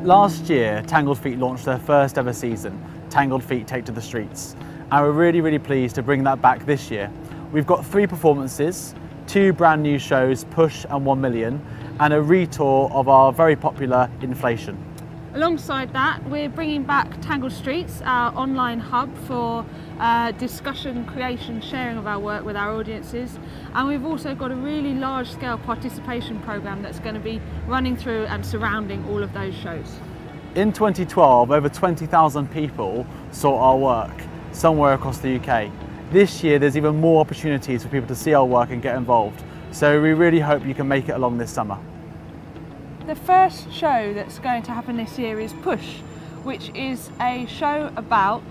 Last year, Tangled Feet launched their first ever season, Tangled Feet Take to the Streets. And we're really pleased to bring that back this year. We've got 3 performances, 2 brand new shows, Push and 1 Million, and a retour of our very popular Inflation. Alongside that, we're bringing back Tangled Streets, our online hub for discussion, creation, sharing of our work with our audiences. And we've also got a really large-scale participation programme that's going to be running through and surrounding all of those shows. In 2012, over 20,000 people saw our work somewhere across the UK. This year, there's even more opportunities for people to see our work and get involved. So we really hope you can make it along this summer. The first show that's going to happen this year is Push, which is a show about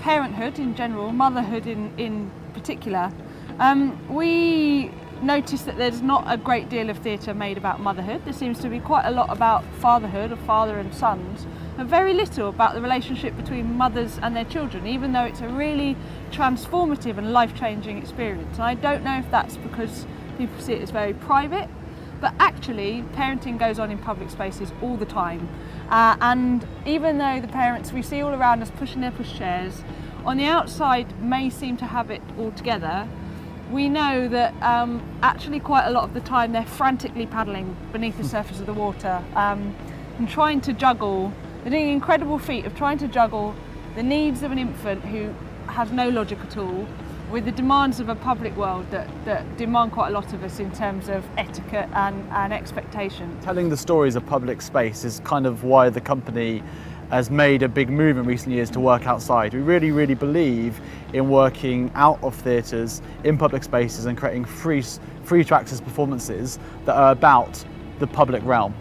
parenthood in general, motherhood in particular. We noticed that there's not a great deal of theatre made about motherhood. There seems to be quite a lot about fatherhood, of father and sons, and very little about the relationship between mothers and their children, even though it's a really transformative and life-changing experience. And I don't know if that's because people see it as very private, but actually parenting goes on in public spaces all the time. And even though the parents we see all around us pushing their pushchairs, on the outside may seem to have it all together, we know that actually quite a lot of the time they're frantically paddling beneath the surface of the water and trying to juggle. They're doing an incredible feat of trying to juggle the needs of an infant who has no logic at all with the demands of a public world that demand quite a lot of us in terms of etiquette and expectation. Telling the stories of public space is kind of why the company has made a big move in recent years to work outside. We really believe in working out of theatres, in public spaces, and creating free to access performances that are about the public realm.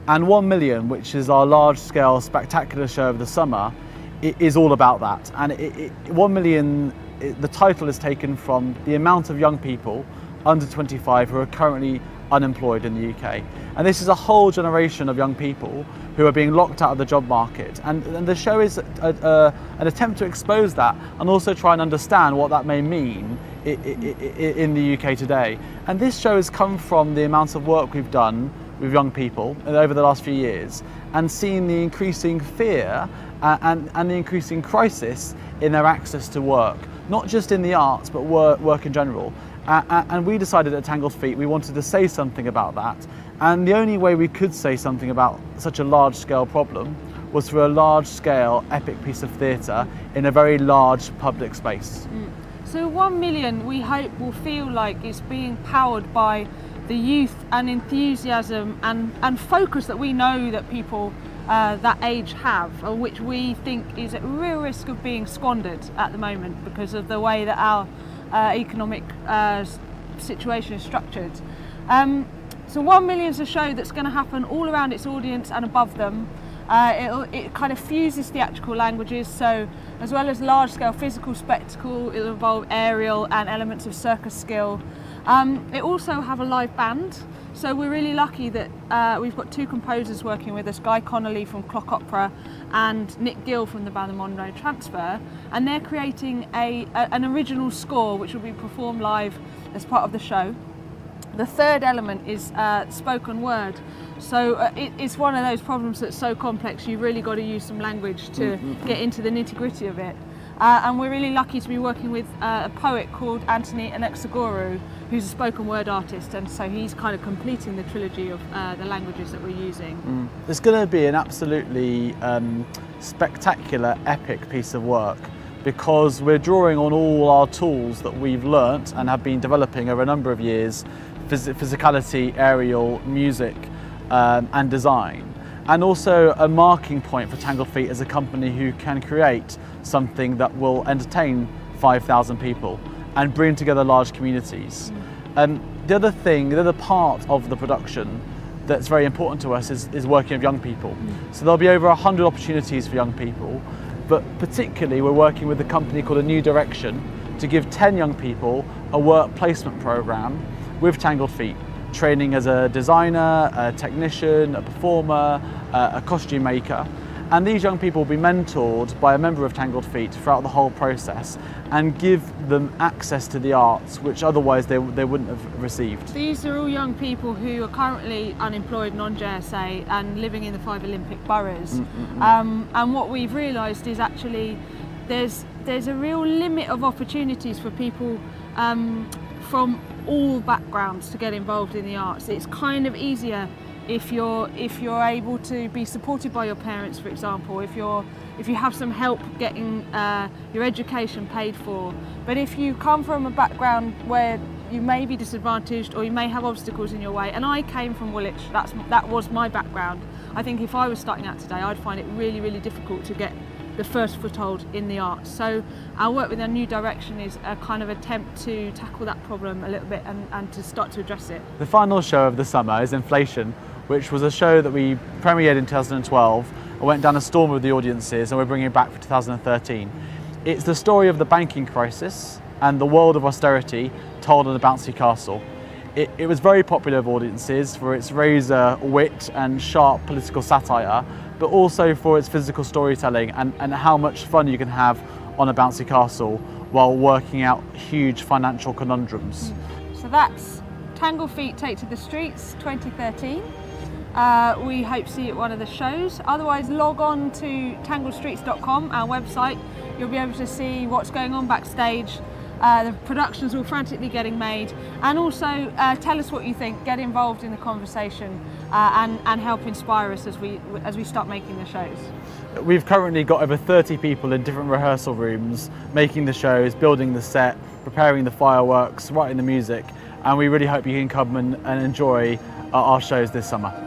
And 1 Million, which is our large-scale spectacular show of the summer, it is all about that. And 1 Million, the title is taken from the amount of young people under 25 who are currently unemployed in the UK. And this is a whole generation of young people who are being locked out of the job market. And the show is an attempt to expose that and also try and understand what that may mean in the UK today. And this show has come from the amount of work we've done with young people over the last few years and seen the increasing fear and the increasing crisis in their access to work, not just in the arts, but work in general. And we decided at Tangled Feet we wanted to say something about that. And the only way we could say something about such a large-scale problem was through a large-scale epic piece of theatre in a very large public space. So 1 Million, we hope, will feel like it's being powered by the youth and enthusiasm and focus that we know that people that age have, which we think is at real risk of being squandered at the moment because of the way that our economic situation is structured. So 1 Million is a show that's going to happen all around its audience and above them. It kind of fuses theatrical languages, so as well as large-scale physical spectacle, it'll involve aerial and elements of circus skill. It also have a live band, so we're really lucky that we've got 2 composers working with us, Guy Connolly from Clock Opera and Nick Gill from the band The Monroe Transfer, and they're creating an original score which will be performed live as part of the show. The third element is spoken word. So it's one of those problems that's so complex you've really got to use some language to get into the nitty-gritty of it. And we're really lucky to be working with a poet called Anthony Alexagoru, who's a spoken word artist, and so he's kind of completing the trilogy of the languages that we're using. It's going to be an absolutely spectacular, epic piece of work because we're drawing on all our tools that we've learnt and have been developing over a number of years, physicality, aerial, music and design. And also a marking point for Tangled Feet as a company who can create something that will entertain 5,000 people and bring together large communities. The other part of the production that's very important to us is working with young people. So there'll be over 100 opportunities for young people, but particularly we're working with a company called A New Direction to give 10 young people a work placement program with Tangled Feet, training as a designer, a technician, a performer, a costume maker. And these young people will be mentored by a member of Tangled Feet throughout the whole process and give them access to the arts which otherwise they wouldn't have received. These are all young people who are currently unemployed, non-JSA, and living in the 5 Olympic boroughs. And what we've realised is actually there's a real limit of opportunities for people from all backgrounds to get involved in the arts. It's kind of easier if you're able to be supported by your parents, for example, if you have some help getting your education paid for. But if you come from a background where you may be disadvantaged or you may have obstacles in your way, and I came from Woolwich, that was my background. I think if I was starting out today, I'd find it really, really difficult to get the first foothold in the arts. So our work with our new direction is a kind of attempt to tackle that problem a little bit and to start to address it. The final show of the summer is Inflation, which was a show that we premiered in 2012 and went down a storm with the audiences, and we're bringing it back for 2013. It's the story of the banking crisis and the world of austerity told on a bouncy castle. It was very popular with audiences for its razor wit and sharp political satire, but also for its physical storytelling and how much fun you can have on a bouncy castle while working out huge financial conundrums. So that's Tangled Feet Take to the Streets 2013. We hope to see you at one of the shows. Otherwise, log on to tangledstreets.com, our website. You'll be able to see what's going on backstage. The production's all frantically getting made, and also tell us what you think. Get involved in the conversation and help inspire us as we start making the shows. We've currently got over 30 people in different rehearsal rooms making the shows, building the set, preparing the fireworks, writing the music, and we really hope you can come and enjoy our shows this summer.